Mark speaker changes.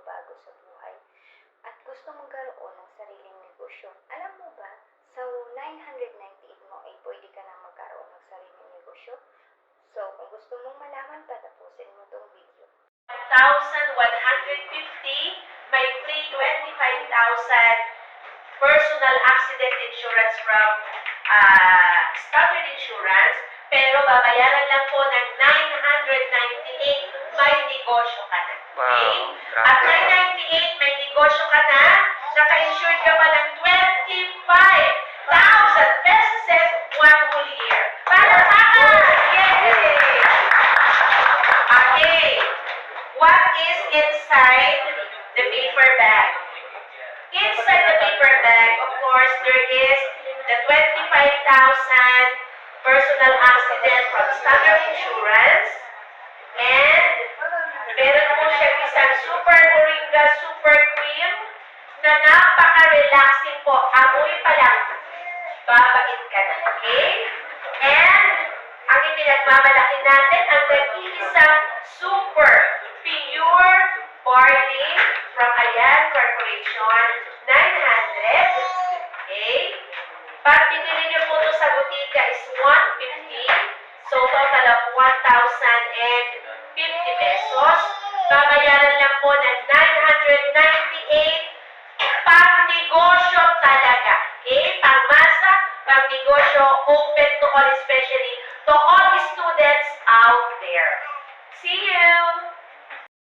Speaker 1: magbabago sa buhay at gusto magkaroon ng sariling negosyo. Alam mo ba, sa 998 mo ay pwede ka na magkaroon ng sariling negosyo? So, kung gusto mong malaman pa, tapusin mo tong video.
Speaker 2: 1,150, may free 25,000 personal accident insurance from Standard Insurance, pero babayaran lang po ng 998, may negosyo ka na. Okay?
Speaker 3: Wow,
Speaker 2: At
Speaker 3: grabe.
Speaker 2: 998, may negosyo ka na, naka-insured ka pa ng 25,000 pesos one whole year. Palakpakan! Yay! Okay. What is inside the paper bag? Inside the paper bag, of course, there is the 25,000 personal accident from Standard Insurance, and meron po siya isang Super Moringa Super Cream na napaka-relaxing po. Amoy pa lang, babait ka na, okay? And ang ipinagmamalaki natin, ang nag-iisang super pure barley from Ayan Corporation, 900. Okay? Pag binili niyo po ito sa butika is 150. So, total of 1,050 pesos. Babayaran lang po ng 998. Pang-negosyo talaga. Okay? Pang-masa, pang-negosyo, open to all, especially to all the students out there. See you!